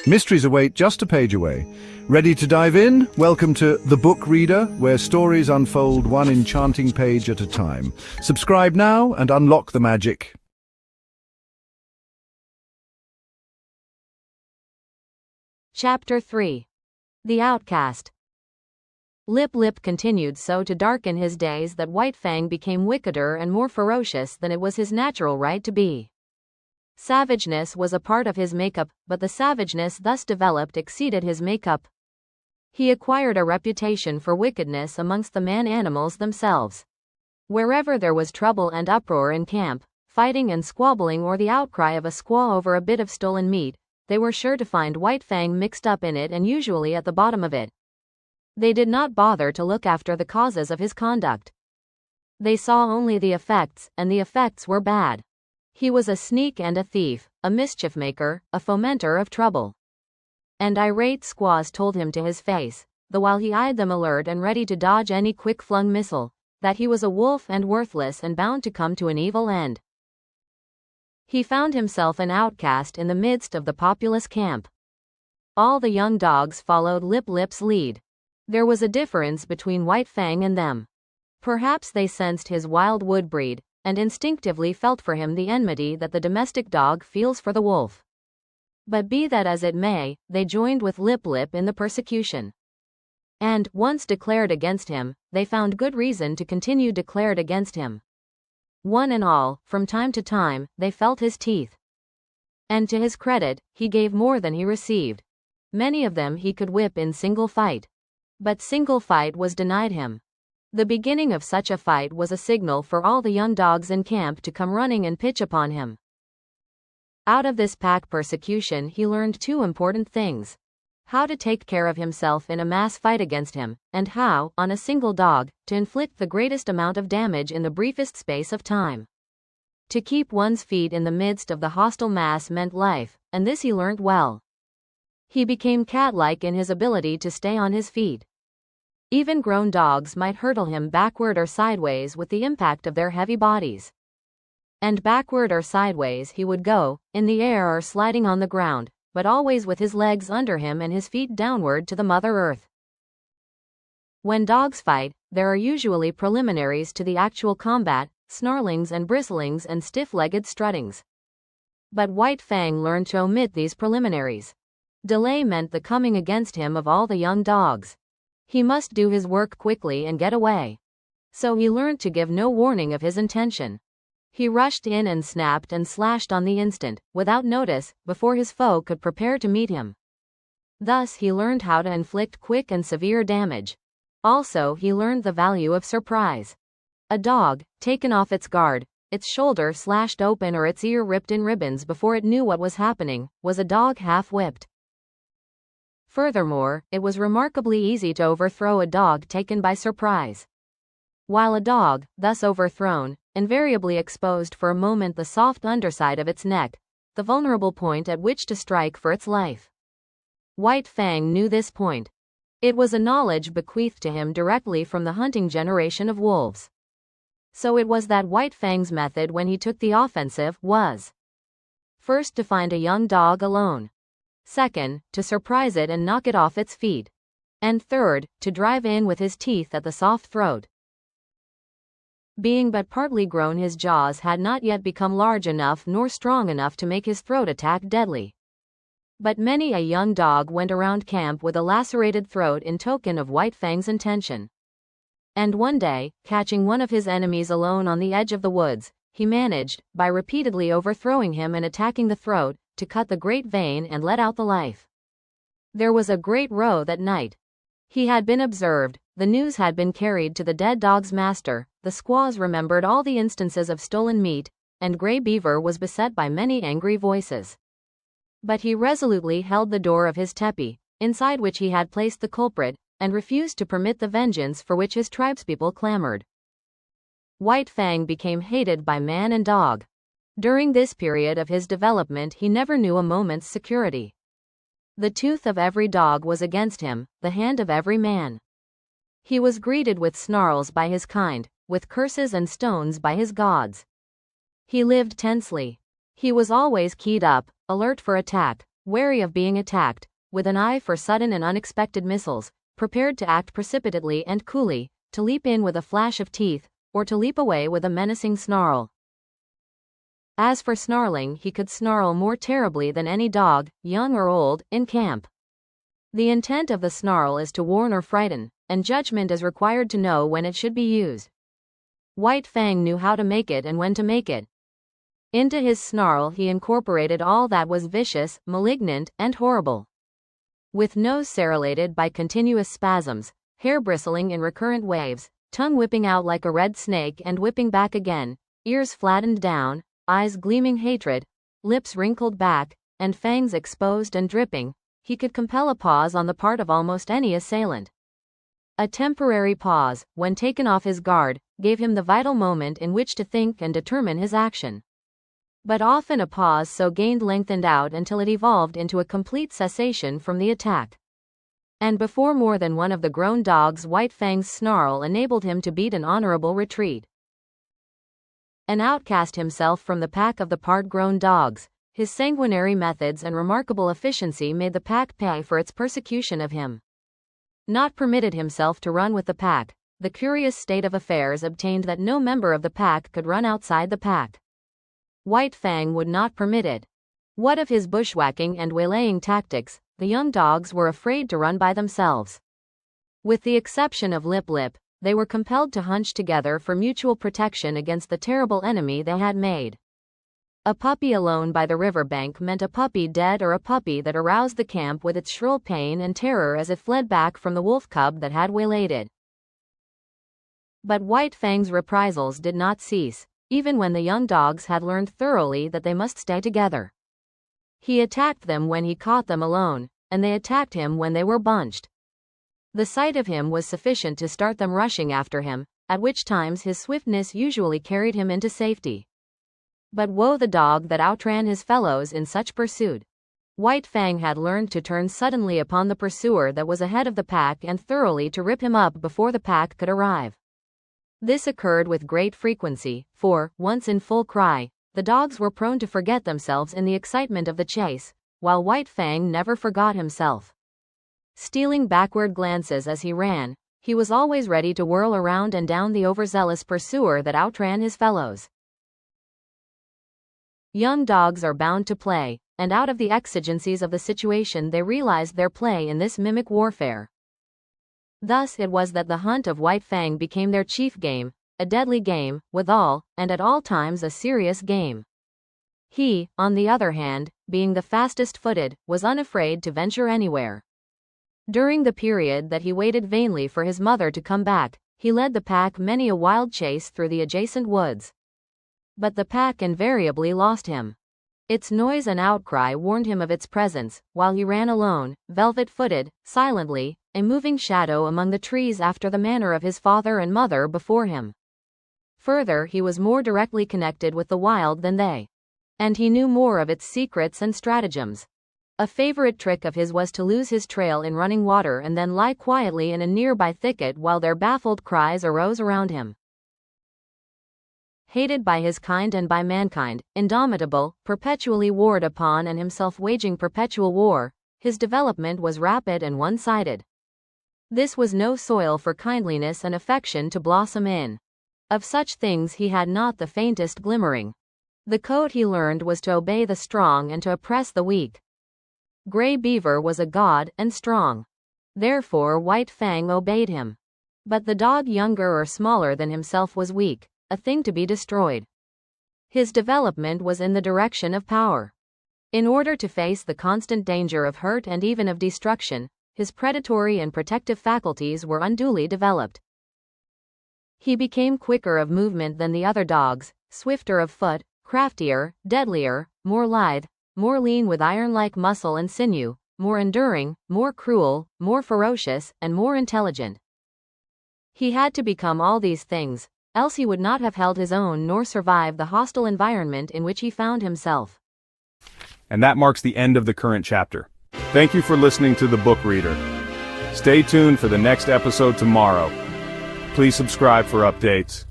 Mysteries await just a page away. Ready to dive in? Welcome to The Book Reader, where stories unfold one enchanting page at a time. Subscribe now and unlock the magic. Chapter 3. The Outcast. Lip continued so to darken his days that White Fang became wickeder and more ferocious than it was his natural right to be. Savageness was a part of his makeup, but the savageness thus developed exceeded his makeup. He acquired a reputation for wickedness amongst the man-animals themselves. Wherever there was trouble and uproar in camp, fighting and squabbling or the outcry of a squaw over a bit of stolen meat, they were sure to find White Fang mixed up in it and usually at the bottom of it. They did not bother to look after the causes of his conduct. They saw only the effects, and the effects were bad. He was a sneak and a thief, a mischief maker, a fomenter of trouble. And irate squaws told him to his face, though while he eyed them alert and ready to dodge any quick-flung missile, that he was a wolf and worthless and bound to come to an evil end. He found himself an outcast in the midst of the populous camp. All the young dogs followed Lip's lead. There was a difference between White Fang and them. Perhaps they sensed his wild wood breed, and instinctively felt for him the enmity that the domestic dog feels for the wolf. But be that as it may, they joined with Lip in the persecution. And, once declared against him, they found good reason to continue declared against him. One and all, from time to time, they felt his teeth. And to his credit, he gave more than he received. Many of them he could whip in single fight. But single fight was denied him. The beginning of such a fight was a signal for all the young dogs in camp to come running and pitch upon him. Out of this pack persecution he learned two important things: how to take care of himself in a mass fight against him, and how, on a single dog, to inflict the greatest amount of damage in the briefest space of time. To keep one's feet in the midst of the hostile mass meant life, and this he learnt well. He became cat-like in his ability to stay on his feet. Even grown dogs might hurtle him backward or sideways with the impact of their heavy bodies. And backward or sideways he would go, in the air or sliding on the ground, but always with his legs under him and his feet downward to the Mother Earth. When dogs fight, there are usually preliminaries to the actual combat, snarlings and bristlings and stiff-legged struttings. But White Fang learned to omit these preliminaries. Delay meant the coming against him of all the young dogs. He must do his work quickly and get away. So he learned to give no warning of his intention. He rushed in and snapped and slashed on the instant, without notice, before his foe could prepare to meet him. Thus he learned how to inflict quick and severe damage. Also he learned the value of surprise. A dog, taken off its guard, its shoulder slashed open or its ear ripped in ribbons before it knew what was happening, was a dog half-whipped. Furthermore, it was remarkably easy to overthrow a dog taken by surprise. While a dog, thus overthrown, invariably exposed for a moment the soft underside of its neck, the vulnerable point at which to strike for its life. White Fang knew this point. It was a knowledge bequeathed to him directly from the hunting generation of wolves. So it was that White Fang's method when he took the offensive was: first, to find a young dog alone. Second, to surprise it and knock it off its feet. And third, to drive in with his teeth at the soft throat. Being but partly grown, his jaws had not yet become large enough nor strong enough to make his throat attack deadly. But many a young dog went around camp with a lacerated throat in token of White Fang's intention. And one day, catching one of his enemies alone on the edge of the woods, he managed, by repeatedly overthrowing him and attacking the throat, to cut the great vein and let out the life. There was a great row that night. He had been observed, the news had been carried to the dead dog's master, the squaws remembered all the instances of stolen meat, and Grey Beaver was beset by many angry voices. But he resolutely held the door of his teepee, inside which he had placed the culprit, and refused to permit the vengeance for which his tribespeople clamored. White Fang became hated by man and dog. During this period of his development he never knew a moment's security. The tooth of every dog was against him, the hand of every man. He was greeted with snarls by his kind, with curses and stones by his gods. He lived tensely. He was always keyed up, alert for attack, wary of being attacked, with an eye for sudden and unexpected missiles, prepared to act precipitately and coolly, to leap in with a flash of teeth, or to leap away with a menacing snarl. As for snarling, he could snarl more terribly than any dog, young or old, in camp. The intent of the snarl is to warn or frighten, and judgment is required to know when it should be used. White Fang knew how to make it and when to make it. Into his snarl he incorporated all that was vicious, malignant, and horrible. With nose serrated by continuous spasms, hair bristling in recurrent waves, tongue whipping out like a red snake and whipping back again, ears flattened down, eyes gleaming hatred, lips wrinkled back, and fangs exposed and dripping, he could compel a pause on the part of almost any assailant. A temporary pause, when taken off his guard, gave him the vital moment in which to think and determine his action. But often a pause so lengthened out until it evolved into a complete cessation from the attack. And before more than one of the grown dogs, White Fang's snarl enabled him to beat an honorable retreat. An outcast himself from the pack of the part-grown dogs, his sanguinary methods and remarkable efficiency made the pack pay for its persecution of him. Not permitted himself to run with the pack, the curious state of affairs obtained that no member of the pack could run outside the pack. White Fang would not permit it. What of his bushwhacking and waylaying tactics, the young dogs were afraid to run by themselves. With the exception of Lip Lip, they were compelled to hunch together for mutual protection against the terrible enemy they had made. A puppy alone by the riverbank meant a puppy dead or a puppy that aroused the camp with its shrill pain and terror as it fled back from the wolf cub that had waylaid it. But White Fang's reprisals did not cease, even when the young dogs had learned thoroughly that they must stay together. He attacked them when he caught them alone, and they attacked him when they were bunched. The sight of him was sufficient to start them rushing after him, at which times his swiftness usually carried him into safety. But woe the dog that outran his fellows in such pursuit. White Fang had learned to turn suddenly upon the pursuer that was ahead of the pack and thoroughly to rip him up before the pack could arrive. This occurred with great frequency, for, once in full cry, the dogs were prone to forget themselves in the excitement of the chase, while White Fang never forgot himself. Stealing backward glances as he ran, he was always ready to whirl around and down the overzealous pursuer that outran his fellows. Young dogs are bound to play, and out of the exigencies of the situation they realized their play in this mimic warfare. Thus it was that the hunt of White Fang became their chief game, a deadly game, withal, and at all times a serious game. He, on the other hand, being the fastest-footed, was unafraid to venture anywhere. During the period that he waited vainly for his mother to come back, he led the pack many a wild chase through the adjacent woods. But the pack invariably lost him. Its noise and outcry warned him of its presence, while he ran alone, velvet-footed, silently, a moving shadow among the trees after the manner of his father and mother before him. Further, he was more directly connected with the wild than they. And he knew more of its secrets and stratagems. A favorite trick of his was to lose his trail in running water and then lie quietly in a nearby thicket while their baffled cries arose around him. Hated by his kind and by mankind, indomitable, perpetually warred upon and himself waging perpetual war, his development was rapid and one-sided. This was no soil for kindliness and affection to blossom in. Of such things he had not the faintest glimmering. The code he learned was to obey the strong and to oppress the weak. Grey Beaver was a god and strong. Therefore White Fang obeyed him. But the dog younger or smaller than himself was weak, a thing to be destroyed. His development was in the direction of power. In order to face the constant danger of hurt and even of destruction, his predatory and protective faculties were unduly developed. He became quicker of movement than the other dogs, swifter of foot, craftier, deadlier, more lithe, more lean with iron-like muscle and sinew, more enduring, more cruel, more ferocious, and more intelligent. He had to become all these things, else he would not have held his own nor survived the hostile environment in which he found himself. And that marks the end of the current chapter. Thank you for listening to The Book Reader. Stay tuned for the next episode tomorrow. Please subscribe for updates.